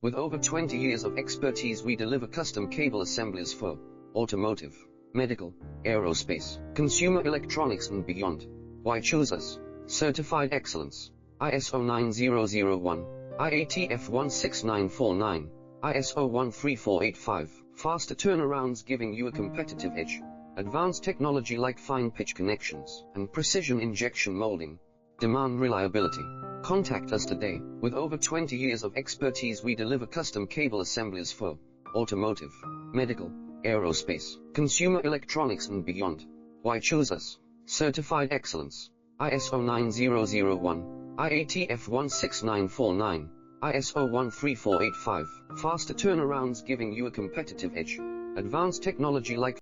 With over 20 years of expertise, we deliver custom cable assemblies for automotive, medical, aerospace, consumer electronics and beyond. Why choose us? Certified excellence. ISO 9001, IATF 16949, ISO 13485. Faster turnarounds giving you a competitive edge. Advanced technology like fine pitch connections and precision injection molding. Demand reliability. Contact us today. With over 20 years of expertise, we deliver custom cable assemblies for automotive, medical, aerospace, consumer electronics and beyond. Why choose us? Certified excellence. ISO 9001, IATF 16949, ISO 13485. Faster turnarounds giving you a competitive edge. Advanced technology like